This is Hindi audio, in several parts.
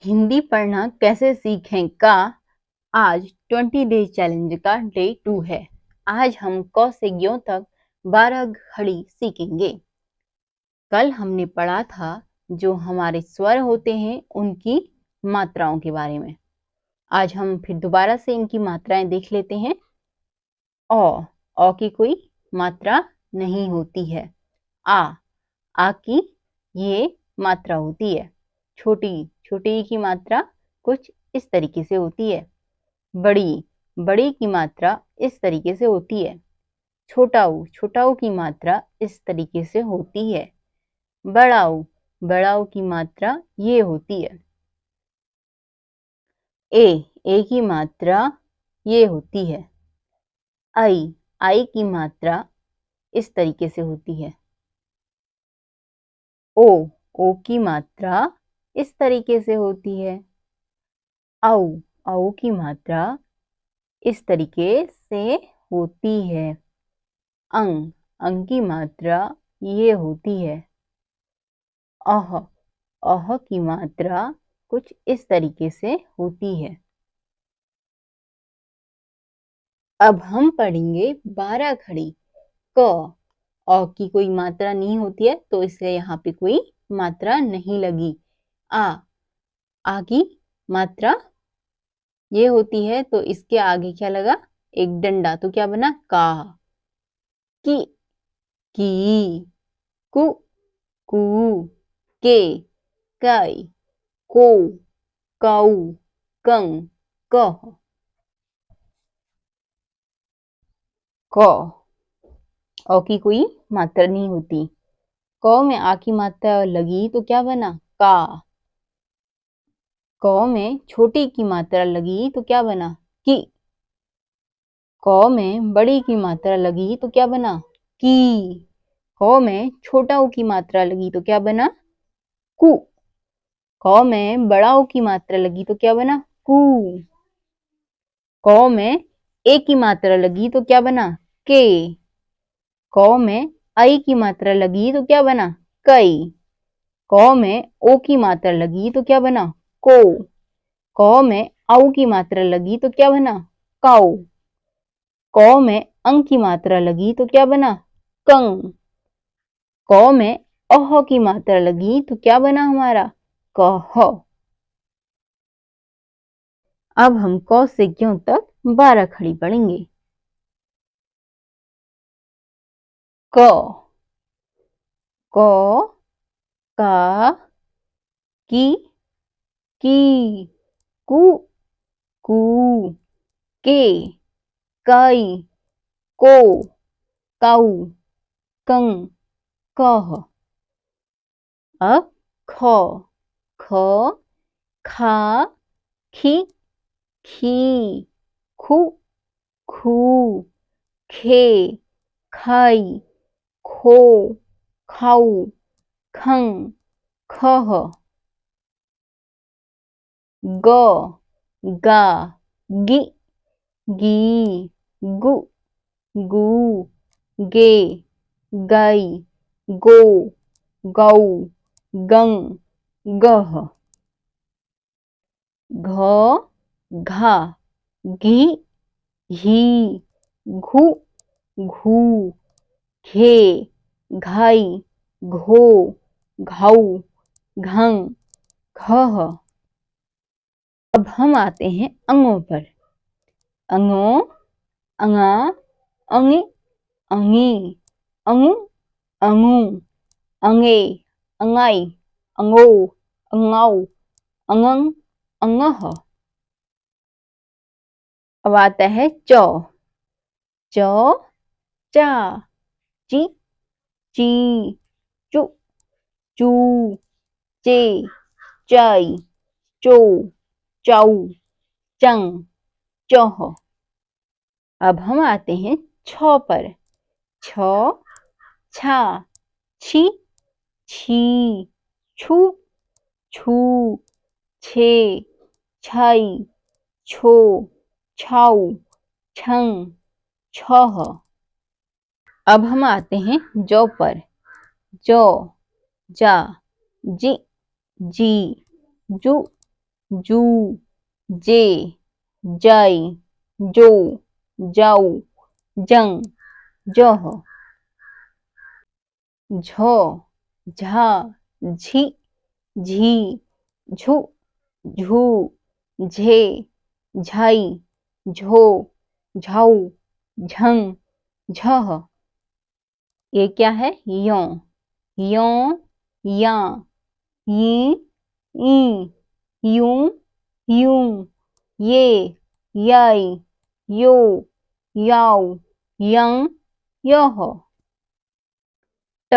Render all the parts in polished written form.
हिंदी पढ़ना कैसे सीखें का आज 20 डेज चैलेंज का डे 2 है। आज हम क से ज्ञों तक 12 घड़ी सीखेंगे। कल हमने पढ़ा था जो हमारे स्वर होते हैं उनकी मात्राओं के बारे में। आज हम फिर दोबारा से इनकी मात्राएं देख लेते हैं। अ की कोई मात्रा नहीं होती है। आ की ये मात्रा होती है। छोटी छोटी की मात्रा कुछ इस तरीके से होती है। बड़ी बड़ी की मात्रा इस तरीके से होती है। छोटा ऊ की मात्रा इस तरीके से होती है। बड़ा ऊ की मात्रा ये होती है। ए की मात्रा ये होती है। आई की मात्रा इस तरीके से होती है। ओ की मात्रा इस तरीके से होती है। औ की मात्रा इस तरीके से होती है। अंग की मात्रा ये होती है। अह की मात्रा कुछ इस तरीके से होती है। अब हम पढ़ेंगे 12 घड़ी। क अ की कोई मात्रा नहीं होती है तो इसलिए यहाँ पे कोई मात्रा नहीं लगी। आ की मात्रा ये होती है तो इसके आगे क्या लगा? एक डंडा, तो क्या बना? का। की कु कू के कई को कऊ कं कह। क अ की कोई मात्रा नहीं होती। क में आ की मात्रा लगी तो क्या बना? का। क में छोटी की मात्रा लगी तो क्या बना? की। क में बड़ी की मात्रा लगी तो क्या बना? की। क में छोटा ऊ की मात्रा लगी तो क्या बना? कु। क में बड़ा ऊ की मात्रा लगी तो क्या बना? कु। क में ए की मात्रा लगी तो क्या बना? के। क में आई की मात्रा लगी तो क्या बना? कई। क में ओ की मात्रा लगी तो क्या बना? को। क में औ की मात्रा लगी तो क्या बना? काऊ। क में अंग की मात्रा लगी तो क्या बना? कंग। क में अह की मात्रा लगी तो क्या बना हमारा? कह। अब हम क से ज्यों तक 12 खड़ी पढ़ेंगे। क क का की कु कू के कई को कऊ कं कह। अब ख ख खा खी खी खु खू खे खाई खो खाऊ खं खह। ग गा गी गी गु गू गे गई गो गौ गं गह। घ घा घी घी घु घू घे घाई घो घाऊ घं घह। अब हम आते हैं अंगों पर। अंगो अंगा अंगी अंगी अंगू अंगू अंगे अंगाई अंगो अंगाऊ अंगंग अंगह। अब आता है चौ। चौ चा ची ची चू चू चे चाई चो चाऊ चंग चौह। अब हम आते हैं छ पर। छ छा छी छी छू छू छे छाई छो छाऊ छंग छह। अब हम आते हैं जौ पर। जौ जा जी जी जू जू, जे, जाई, जो, जाऊ, जंग, जह, झ, झा, झी, झी, झू, झू, झे, झाई, झो, झाऊ, झंग, झह। ये क्या है? यों, यों, या, यी, ई, यूं, यूं, ये, याई, यो, याऊ, यंग, यह। ट,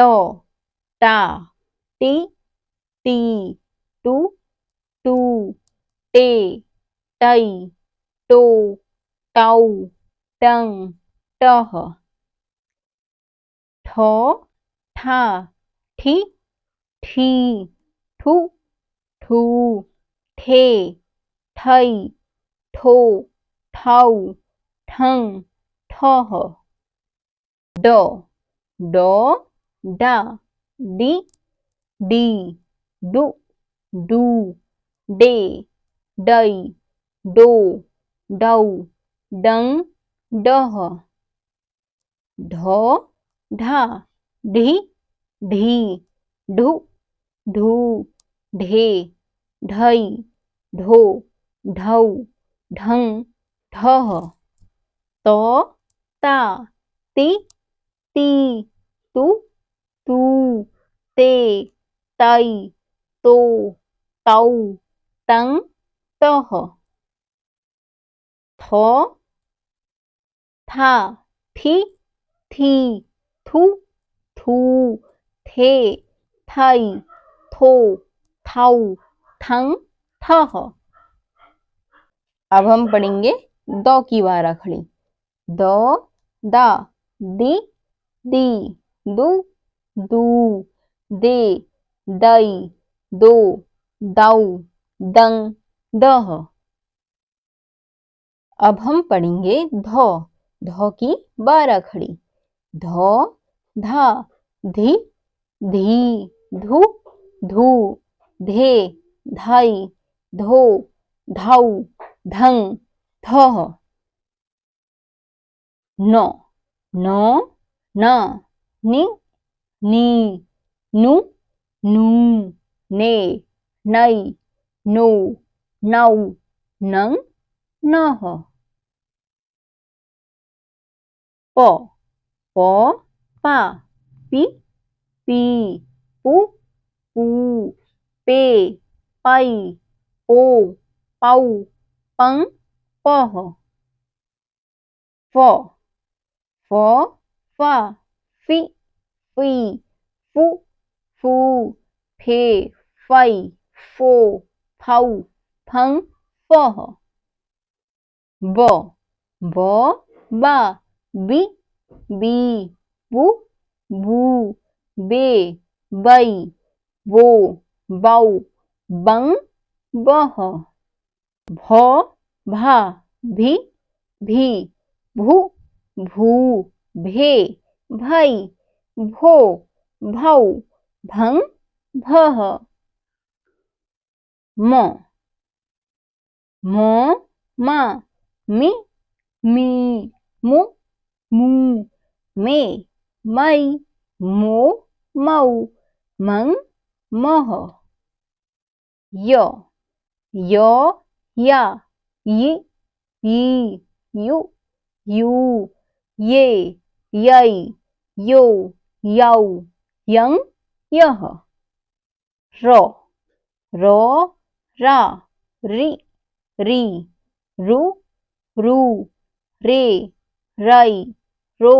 टा, टी, टी, टू, टू, टे, टई, टो, टाऊ, टंग, टह। ठ, ठा, ठी, ठी, ठू, ठू, ठे, ठई, ठो, ठाऊ, ठंग, ठह। ड, ड, डा, डी, डी, डू, डू, डे, डई, डो, डऊ, डंग, डह। ढ, ढा, ढी, ढी, ढू, ढू, ढे, ढई, ढो, ढऊ, ढंग, ढह। त, ता, ती, ती, तू, तू, ते, तई, तो, ताऊ, तंग, तह। थ, था, थी, थी, थू, थू, थे, थई, थो, थाऊ, थंग, थह। अब हम पढ़ेंगे द की बारह खड़ी। द, दा, दी, दी, दू, दू, दे, दई, दो, दाऊ, दंग, दह। अब हम पढ़ेंगे ध। ध की बारह खड़ी। ध, धा, धी, धी, धू, धू, धे, धाई, धो, धाऊ, धंग, धह। न, न, ना, नि, नी, नु, नू, ने, नई, नो, नाऊ, नंग, नह। प, प, पा, पी, पी, पू, पू, पे, पाई, पो, पाऊ, पंग, पह। फ, फ, फा, फी, फी, फू, फू, फे, फई, फो, फाऊ, फंग, फह। ब, ब, बा, बी, बी, बू, बू, बे, बई, बो, बाऊ, बंग, बह। भ, भा, भी, भी, भू, भू, भे, भई, भो, भाऊ, भंग, भह। म, म, मा, मी, मी, मु, मू, मे, मई, मो, मऊ, मंग, मह। य, य, या, यी, यी, यू, यू, ये, यई, यो, याऊ, यंग, यह। र, र, रा, री, री, रु, रू, रे, रई, रो,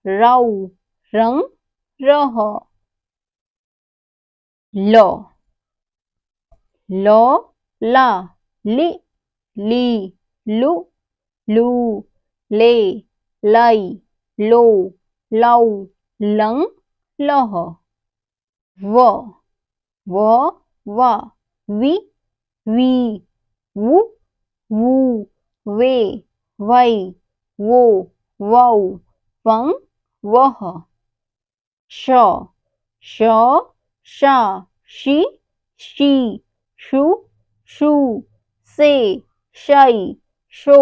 राऊ, रंग, रह। ल, ल, ला, ली, ली, लू, लू, ले, लाई, लो, लाऊ, लंग, लह। व, व, वा, वी, वी, वू, वू, वे, वई, वो, वाऊ, वंग, वह। श, श, शा, शी, शी, शू, शू, से शई शो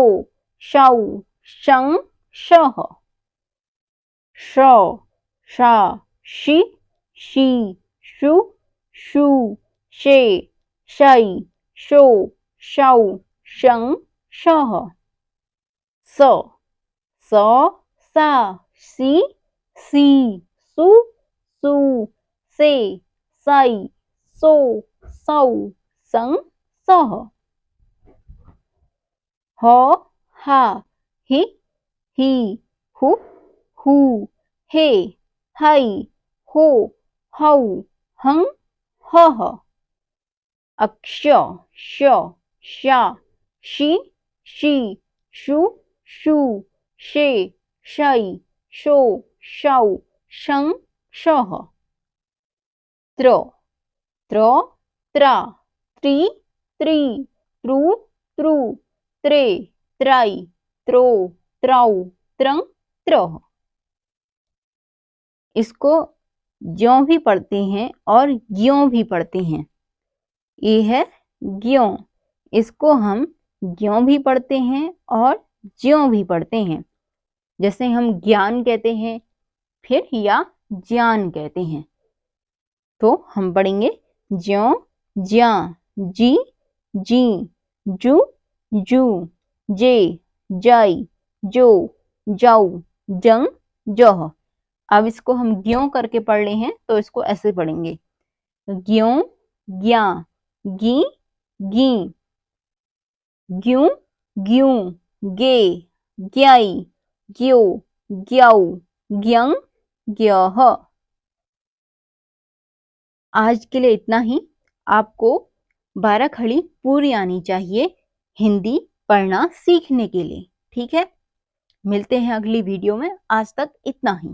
शौ शं शह श शा शी शी शु शू शे शई शो शौ शं शह स स सा सी सी सु सू से साई सो सौ सं सह ह हा हि ही हु हू हे हई हो हौ हं हह अक्ष श शा शी शी शु शू शे शई शो शौ शं शह त्र त्र त्रा त्रि त्रित्रुत्रु त्रे त्राई त्रो त्रौ त्रंग त्रह। इसको ज्यों भी पढ़ते हैं और ज्यों भी पढ़ते हैं। ये है ज्यों, इसको हम ज्यों भी पढ़ते हैं और ज्यों भी पढ़ते हैं। जैसे हम ज्ञान कहते हैं फिर या ज्ञान कहते हैं, तो हम पढ़ेंगे ज्यों ज्यां जी जी जू जू जे जाई जो जाऊ जंग जह। अब इसको हम ज्यों करके पढ़ रहे हैं तो इसको ऐसे पढ़ेंगे ज्यों ज्ञा गी गी ग्यूं ग्यूं गे ग्याई ग्यो ग्याऊ ग्यंग ग्यह। आज के लिए इतना ही। आपको 12 खड़ी पूरी आनी चाहिए हिंदी पढ़ना सीखने के लिए। ठीक है, मिलते हैं अगली वीडियो में। आज तक इतना ही।